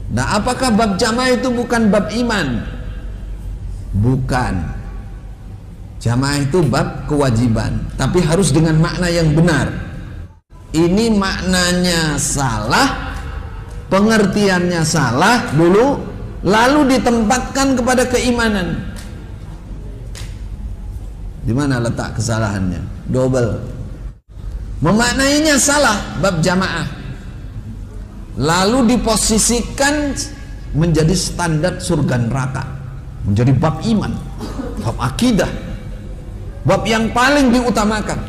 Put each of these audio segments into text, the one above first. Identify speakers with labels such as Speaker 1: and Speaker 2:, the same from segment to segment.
Speaker 1: Nah, apakah bab jamaah itu bukan bab iman? Bukan. Jamaah itu bab kewajiban, tapi harus dengan makna yang benar. Ini maknanya salah, pengertiannya salah dulu, lalu ditempatkan kepada keimanan. Di mana letak kesalahannya? Double. Memaknainya salah bab jamaah, lalu diposisikan menjadi standar surga neraka, menjadi bab iman, bab akidah, bab yang paling diutamakan.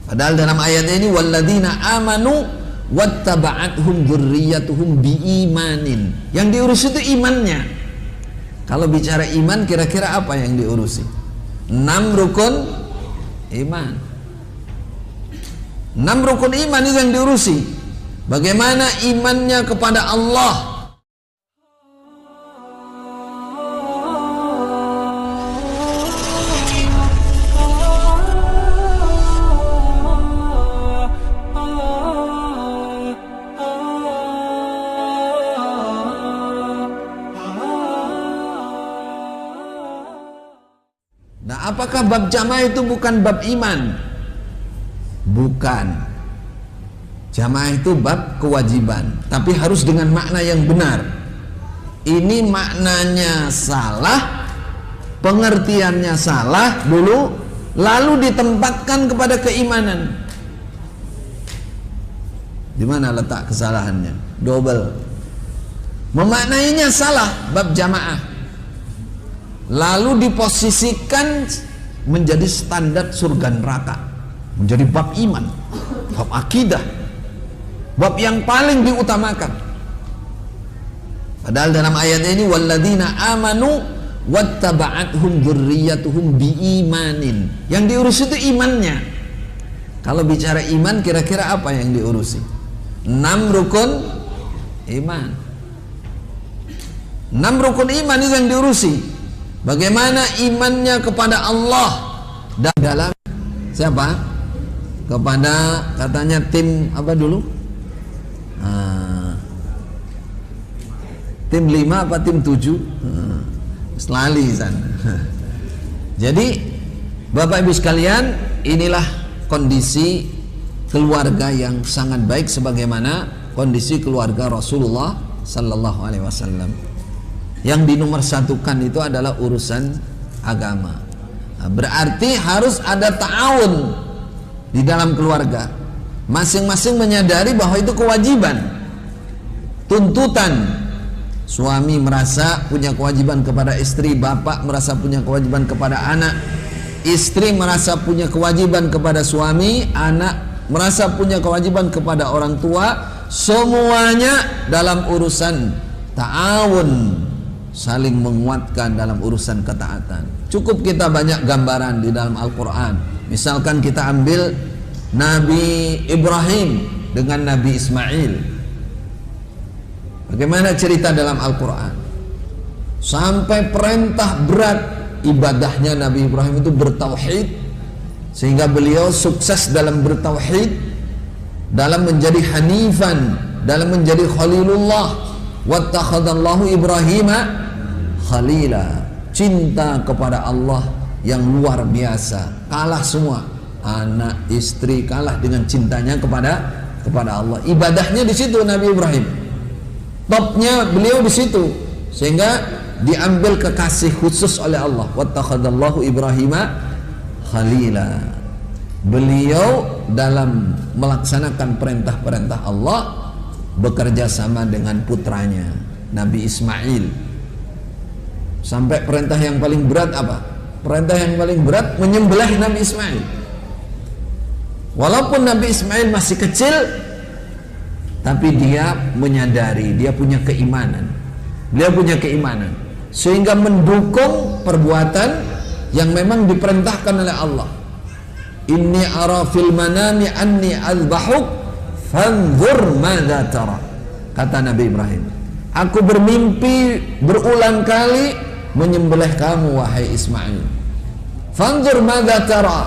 Speaker 1: Padahal dalam ayat ini walladzina amanu wattaba'athum dzurriyyatuhum biimanin, yang diurus itu imannya. Kalau bicara iman, kira-kira apa yang diurusi? 6 rukun iman. 6 rukun iman itu yang diurusi. Bagaimana imannya kepada Allah, apakah bab jamaah itu bukan bab iman? Bukan. Jamaah itu bab kewajiban, tapi harus dengan makna yang benar. Ini maknanya salah, pengertiannya salah dulu, lalu ditempatkan kepada keimanan. Di mana letak kesalahannya? Double. Memaknainya salah bab jamaah, lalu diposisikan menjadi standar surga neraka, menjadi bab iman, bab akidah, bab yang paling diutamakan. Padahal dalam ayat ini walladzina amanu wattaba'athum dzurriyyatuhum biimanin, yang diurus itu imannya. Kalau bicara iman, kira-kira apa yang diurusi? 6 rukun iman. 6 rukun iman itu yang diurusi. Bagaimana imannya kepada Allah dan dalam siapa? Kepada, katanya tim apa dulu? Tim 5 apa tim 7? Selali sana. Jadi Bapak Ibu sekalian, inilah kondisi keluarga yang sangat baik, sebagaimana kondisi keluarga Rasulullah Sallallahu Alaihi Wasallam. Yang dinomorsatukan itu adalah urusan agama. Nah, berarti harus ada ta'awun di dalam keluarga. Masing-masing menyadari bahwa itu kewajiban, tuntutan. Suami merasa punya kewajiban kepada istri, bapak merasa punya kewajiban kepada anak, istri merasa punya kewajiban kepada suami, anak merasa punya kewajiban kepada orang tua. Semuanya dalam urusan ta'awun, saling menguatkan dalam urusan ketaatan. Cukup kita banyak gambaran di dalam Al-Quran. Misalkan kita ambil Nabi Ibrahim dengan Nabi Ismail. Bagaimana cerita dalam Al-Quran? Sampai perintah berat ibadahnya Nabi Ibrahim itu bertauhid, sehingga beliau sukses dalam bertauhid, dalam menjadi hanifan, dalam menjadi khalilullah. Wattakhadallahu Ibrahima khalila, cinta kepada Allah yang luar biasa, kalah semua, anak, istri, kalah dengan cintanya kepada Allah. Ibadahnya di situ Nabi Ibrahim, topnya beliau di situ, sehingga diambil kekasih khusus oleh Allah. Wattakhadallahu Ibrahima khalila. Beliau dalam melaksanakan perintah-perintah Allah bekerja sama dengan putranya Nabi Ismail. Sampai perintah yang paling berat apa? Perintah yang paling berat menyembelih Nabi Ismail. Walaupun Nabi Ismail masih kecil, tapi dia menyadari, dia punya keimanan. Dia punya keimanan sehingga mendukung perbuatan yang memang diperintahkan oleh Allah. Inni ara fil manami anni azbahuk fanzur madza tara. Kata Nabi Ibrahim, aku bermimpi berulang kali menyembelih kamu wahai Ismail. Fanzur madza tara.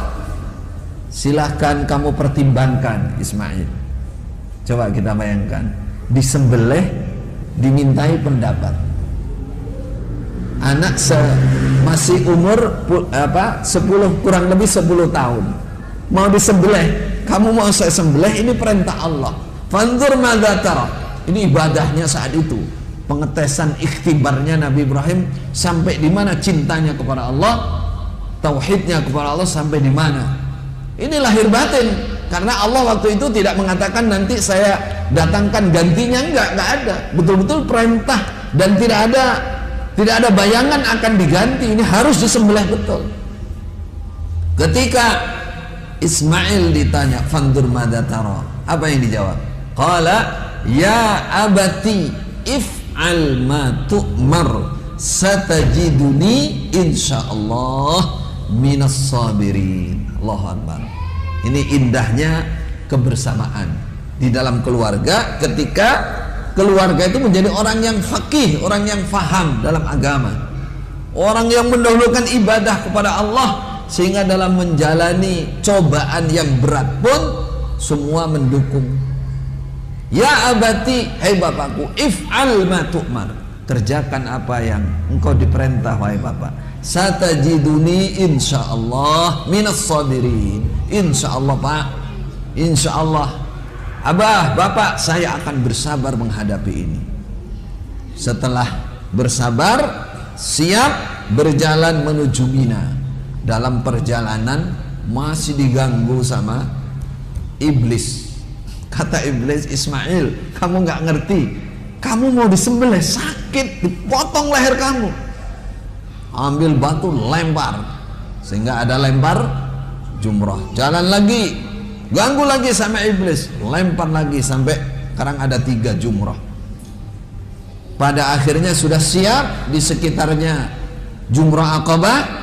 Speaker 1: Silahkan kamu pertimbangkan Ismail. Coba kita bayangkan, disembelih dimintai pendapat. Anak masih umur 10 kurang lebih 10 tahun mau disembelih, kamu mau saya sembelih, ini perintah Allah. Fanzur madza tara. Ini ibadahnya saat itu, pengetesan ikhtibarnya Nabi Ibrahim sampai di mana cintanya kepada Allah, tauhidnya kepada Allah sampai di mana. Ini lahir batin, karena Allah waktu itu tidak mengatakan nanti saya datangkan gantinya, enggak ada. Betul-betul perintah dan tidak ada bayangan akan diganti, ini harus disembelih betul. Ketika Ismail ditanya, "Fandur madza tara?" Apa yang dijawab? Qala, "Ya abati if'al ma tu'mar, satajiduni insyaallah minas sabirin." Allahu Akbar. Ini indahnya kebersamaan di dalam keluarga, ketika keluarga itu menjadi orang yang faqih, orang yang faham dalam agama, orang yang mendahulukan ibadah kepada Allah, sehingga dalam menjalani cobaan yang berat pun semua mendukung. Ya abati, hai bapakku, if'al ma tu'mar, kerjakan apa yang engkau diperintah wahai bapak. Satajiduni insyaallah minas sabirin. Insyaallah pak, insyaallah abah, bapak, saya akan bersabar menghadapi ini. Setelah bersabar, siap berjalan menuju Mina. Dalam perjalanan masih diganggu sama iblis. Kata iblis, "Ismail, kamu nggak ngerti, kamu mau disembelih, sakit, dipotong leher kamu." Ambil batu lempar, sehingga ada lempar jumrah. Jalan lagi, ganggu lagi sama iblis, lempar lagi sampai sekarang ada 3 jumrah. Pada akhirnya sudah siap di sekitarnya jumrah Aqabah.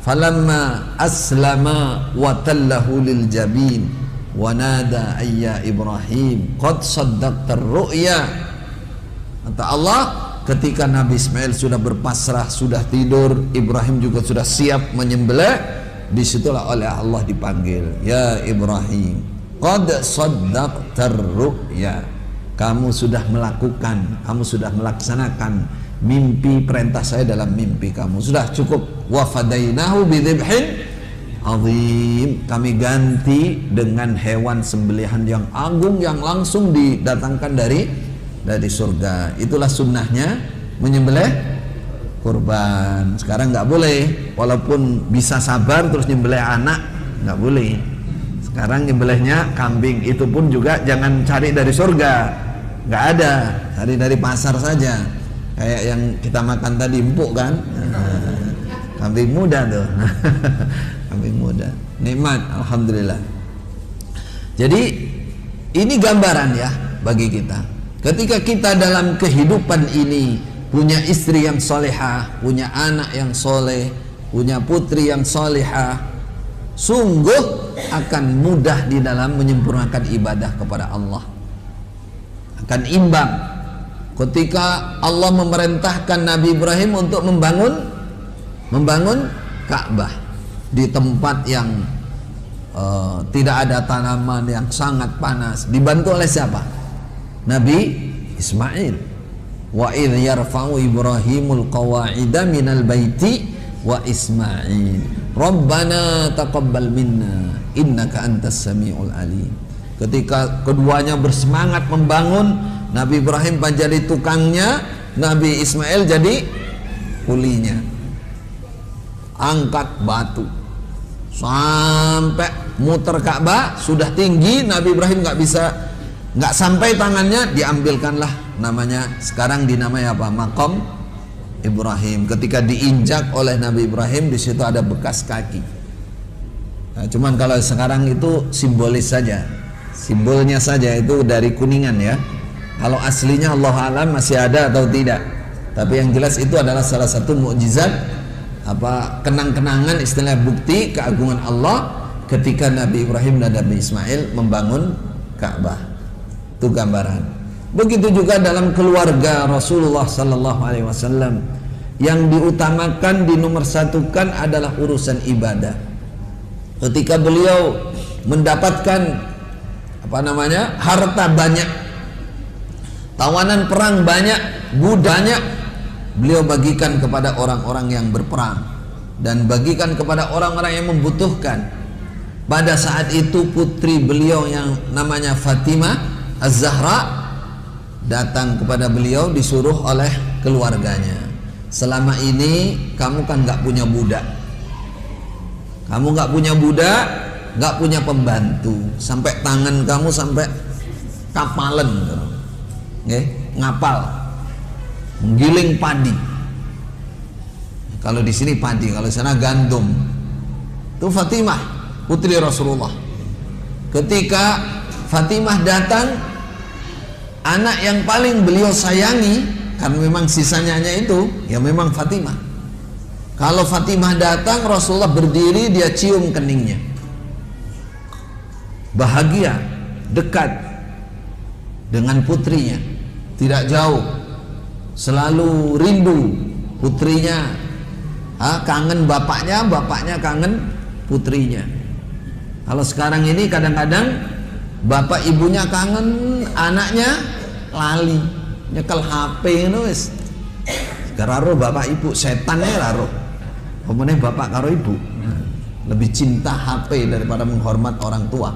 Speaker 1: Falamma aslama wa tallahu lil jabin wa nada ayya Ibrahim qad saddaqta ar-ru'ya. Kata Allah, ketika Nabi Ismail sudah berpasrah, sudah tidur, Ibrahim juga sudah siap menyembelih, disitulah oleh Allah dipanggil, "Ya Ibrahim, qad saddaqta ar-ru'ya." Kamu sudah melakukan, kamu sudah melaksanakan mimpi perintah saya dalam mimpi kamu. Sudah cukup. Wa fadainahu bidzibhin azim. Kami ganti dengan hewan sembelihan yang agung yang langsung didatangkan dari surga. Itulah sunnahnya menyembelih kurban. Sekarang nggak boleh, walaupun bisa sabar terus nyembelih anak, nggak boleh. Sekarang nyembelihnya kambing, itu pun juga jangan cari dari surga, nggak ada, cari dari pasar saja. Kayak yang kita makan tadi, empuk kan, kambing muda tuh. Kambing muda, nikmat, alhamdulillah. Jadi ini gambaran ya bagi kita. Ketika kita dalam kehidupan ini punya istri yang solehah, punya anak yang soleh, punya putri yang solehah, sungguh akan mudah di dalam menyempurnakan ibadah kepada Allah. Akan imbang. Ketika Allah memerintahkan Nabi Ibrahim untuk membangun Ka'bah di tempat yang tidak ada tanaman, yang sangat panas, dibantu oleh siapa? Nabi Ismail. Wa idh yarfa'u Ibrahimul qawa'ida minal baiti wa Ismail Rabbana taqabbal minna innaka antas samiul alim. Ketika keduanya bersemangat membangun, Nabi Ibrahim jadi tukangnya, Nabi Ismail jadi kulinya. Angkat batu sampai muter Ka'bah, sudah tinggi, Nabi Ibrahim nggak sampai tangannya, diambilkanlah namanya, sekarang dinamai apa? Maqam Ibrahim. Ketika diinjak oleh Nabi Ibrahim, di situ ada bekas kaki. Nah, cuman kalau sekarang itu simbolis saja, simbolnya saja, itu dari Kuningan ya. Kalau aslinya Allah alam masih ada atau tidak. Tapi yang jelas itu adalah salah satu mukjizat, kenang-kenangan, istilah bukti keagungan Allah ketika Nabi Ibrahim dan Nabi Ismail membangun Ka'bah. Itu gambaran. Begitu juga dalam keluarga Rasulullah sallallahu alaihi wasallam, yang diutamakan, dinomor-satukan adalah urusan ibadah. Ketika beliau mendapatkan harta banyak, tawanan perang banyak, budanya beliau bagikan kepada orang-orang yang berperang dan bagikan kepada orang-orang yang membutuhkan. Pada saat itu putri beliau yang namanya Fatimah Az-Zahra datang kepada beliau, disuruh oleh keluarganya, selama ini kamu kan nggak punya budak, kamu nggak punya budak, nggak punya pembantu, sampai tangan kamu sampai kapalan, ngapal, menggiling padi. Kalau di sini padi, kalau di sana gandum. Itu Fatimah, putri Rasulullah. Ketika Fatimah datang, anak yang paling beliau sayangi, karena memang sisanya hanya itu, ya memang Fatimah. Kalau Fatimah datang, Rasulullah berdiri, dia cium keningnya. Bahagia, dekat dengan putrinya, tidak jauh, selalu rindu putrinya, kangen bapaknya, bapaknya kangen putrinya. Kalau sekarang ini kadang-kadang bapak ibunya kangen, anaknya lali, nyekel HP itu wis. Karo bapak ibu setannya laro. Kemudian bapak karo ibu lebih cinta HP daripada menghormat orang tua.